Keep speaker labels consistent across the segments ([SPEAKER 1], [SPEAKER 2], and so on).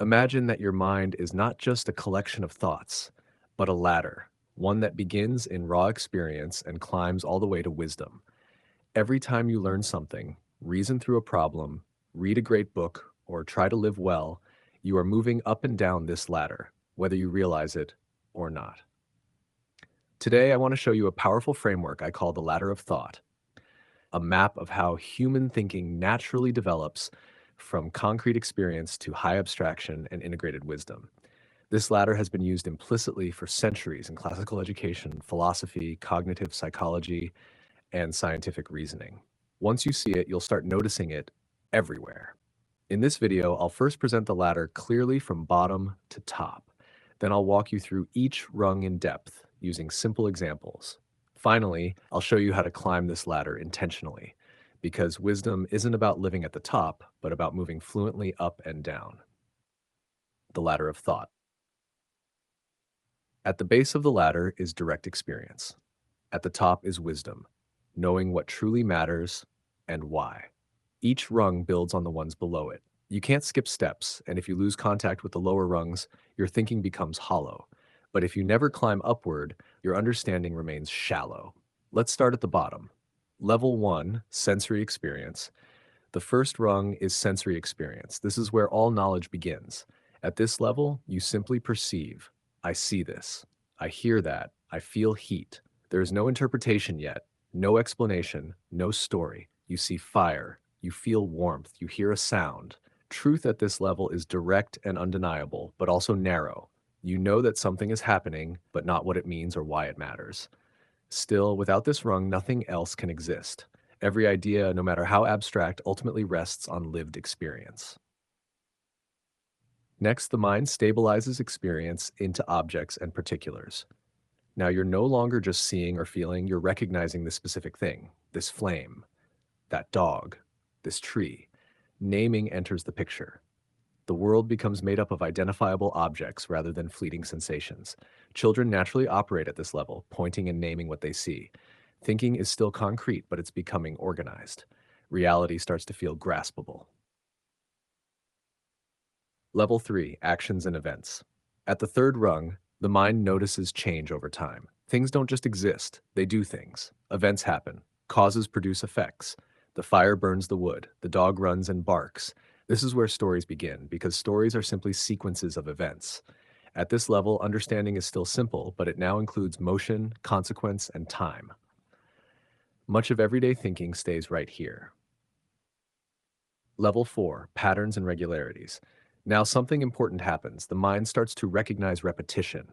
[SPEAKER 1] Imagine that your mind is not just a collection of thoughts, but a ladder, one that begins in raw experience and climbs all the way to wisdom. Every time you learn something, reason through a problem, read a great book, or try to live well, you are moving up and down this ladder, whether you realize it or not. Today, I want to show you a powerful framework I call the ladder of thought, a map of how human thinking naturally develops from concrete experience to high abstraction and integrated wisdom. This ladder has been used implicitly for centuries in classical education, philosophy, cognitive psychology, and scientific reasoning. Once you see it, you'll start noticing it everywhere. In this video, I'll first present the ladder clearly from bottom to top. Then I'll walk you through each rung in depth using simple examples. Finally, I'll show you how to climb this ladder intentionally, because wisdom isn't about living at the top, but about moving fluently up and down. The ladder of thought. At the base of the ladder is direct experience. At the top is wisdom, knowing what truly matters and why. Each rung builds on the ones below it. You can't skip steps, and if you lose contact with the lower rungs, your thinking becomes hollow. But if you never climb upward, your understanding remains shallow. Let's start at the bottom. Level 1, sensory experience. The first rung is sensory experience. This is where all knowledge begins. At this level, you simply perceive. I see this. I hear that. I feel heat. There is no interpretation yet, no explanation, no story. You see fire. You feel warmth. You hear a sound. Truth at this level is direct and undeniable, but also narrow. You know that something is happening, but not what it means or why it matters. Still, without this rung, nothing else can exist. Every idea, no matter how abstract, ultimately rests on lived experience. Next, the mind stabilizes experience into objects and particulars. Now, you're no longer just seeing or feeling, you're recognizing this specific thing, this flame, that dog, this tree. Naming enters the picture. The world becomes made up of identifiable objects rather than fleeting sensations. Children naturally operate at this level, pointing and naming what they see. Thinking is still concrete, but it's becoming organized. Reality starts to feel graspable. Level 3, actions and events. At the third rung, the mind notices change over time. Things don't just exist, they do things. Events happen. Causes produce effects. The fire burns the wood. The dog runs and barks. This is where stories begin, because stories are simply sequences of events. At this level, understanding is still simple, but it now includes motion, consequence, and time. Much of everyday thinking stays right here. Level 4, patterns and regularities. Now something important happens. The mind starts to recognize repetition.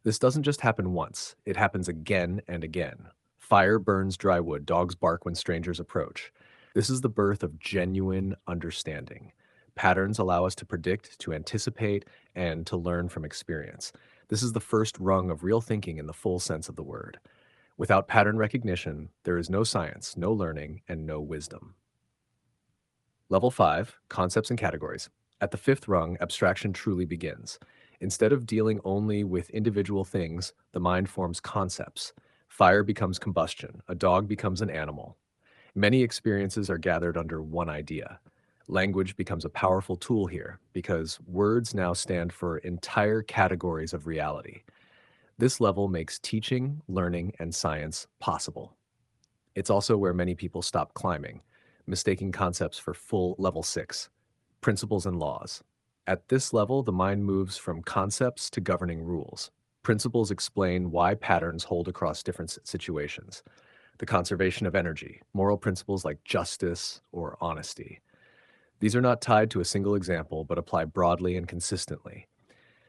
[SPEAKER 1] This doesn't just happen once, it happens again and again. Fire burns dry wood, dogs bark when strangers approach. This is the birth of genuine understanding. Patterns allow us to predict, to anticipate, and to learn from experience. This is the first rung of real thinking in the full sense of the word. Without pattern recognition, there is no science, no learning, and no wisdom. Level 5, concepts and categories. At the fifth rung, abstraction truly begins. Instead of dealing only with individual things, the mind forms concepts. Fire becomes combustion, a dog becomes an animal. Many experiences are gathered under one idea. Language becomes a powerful tool here because words now stand for entire categories of reality. This level makes teaching, learning, and science possible. It's also where many people stop climbing, mistaking concepts for full level 6, principles and laws. At this level, the mind moves from concepts to governing rules. Principles explain why patterns hold across different situations. The conservation of energy, moral principles like justice or honesty. These are not tied to a single example, but apply broadly and consistently.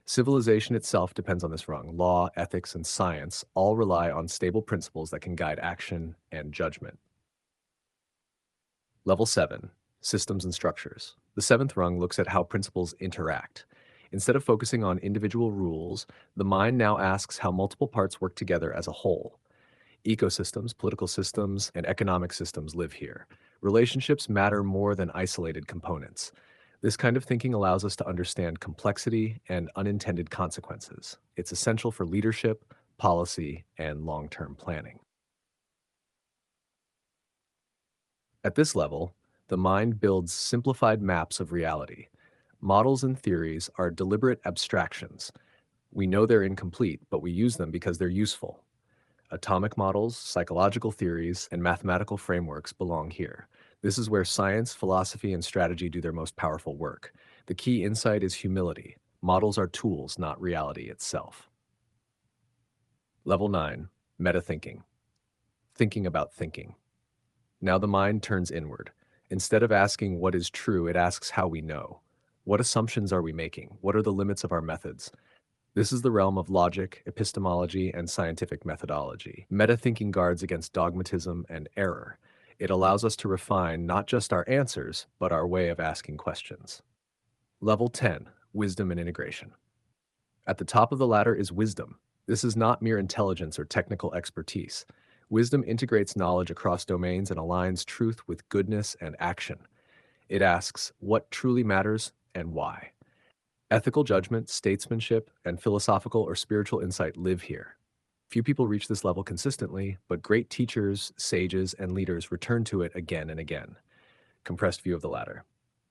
[SPEAKER 1] Civilization itself depends on this rung. Law, ethics, and science all rely on stable principles that can guide action and judgment. Level 7, systems and structures. The seventh rung looks at how principles interact. Instead of focusing on individual rules, the mind now asks how multiple parts work together as a whole. Ecosystems, political systems, and economic systems live here. Relationships matter more than isolated components. This kind of thinking allows us to understand complexity and unintended consequences. It's essential for leadership, policy, and long-term planning. At this level, the mind builds simplified maps of reality. Models and theories are deliberate abstractions. We know they're incomplete, but we use them because they're useful. Atomic models, psychological theories, and mathematical frameworks belong here. This is where science, philosophy, and strategy do their most powerful work. The key insight is humility. Models are tools, not reality itself. Level 9, Metathinking. Thinking about thinking. Now the mind turns inward. Instead of asking what is true, it asks how we know. What assumptions are we making? What are the limits of our methods? This is the realm of logic, epistemology, and scientific methodology. Metathinking guards against dogmatism and error. It allows us to refine not just our answers, but our way of asking questions. Level 10, Wisdom and Integration. At the top of the ladder is wisdom. This is not mere intelligence or technical expertise. Wisdom integrates knowledge across domains and aligns truth with goodness and action. It asks what truly matters and why. Ethical judgment, statesmanship, and philosophical or spiritual insight live here. Few people reach this level consistently, but great teachers, sages, and leaders return to it again and again. Compressed view of the ladder.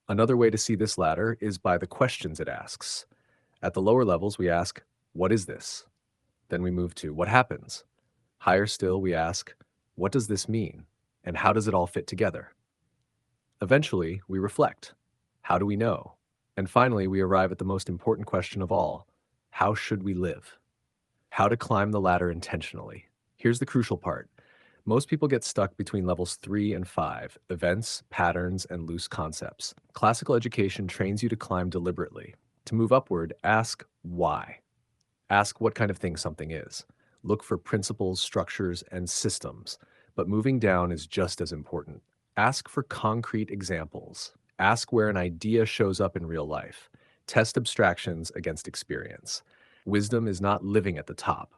[SPEAKER 1] Another way to see this ladder is by the questions it asks. At the lower levels, we ask, what is this? Then we move to, what happens? Higher still, we ask, what does this mean? And how does it all fit together? Eventually, we reflect. How do we know? And finally, we arrive at the most important question of all. How should we live? How to climb the ladder intentionally. Here's the crucial part. Most people get stuck between levels 3 and 5, events, patterns, and loose concepts. Classical education trains you to climb deliberately. To move upward, ask why. Ask what kind of thing something is. Look for principles, structures, and systems. But moving down is just as important. Ask for concrete examples. Ask where an idea shows up in real life. Test abstractions against experience. Wisdom is not living at the top.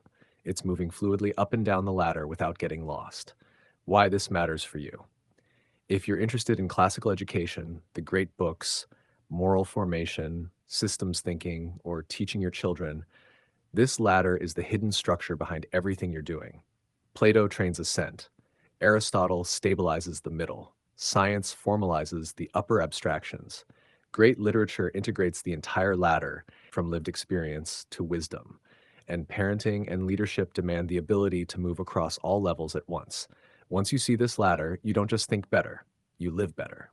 [SPEAKER 1] It's moving fluidly up and down the ladder without getting lost. Why this matters for you. If you're interested in classical education, the great books, moral formation, systems thinking, or teaching your children, this ladder is the hidden structure behind everything you're doing. Plato trains ascent. Aristotle stabilizes the middle. Science formalizes the upper abstractions. Great literature integrates the entire ladder from lived experience to wisdom. And parenting and leadership demand the ability to move across all levels at once. Once you see this ladder, you don't just think better, you live better.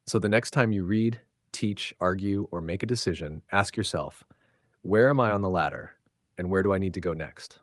[SPEAKER 1] So the next time you read, teach, argue, or make a decision, ask yourself, where am I on the ladder? And where do I need to go next?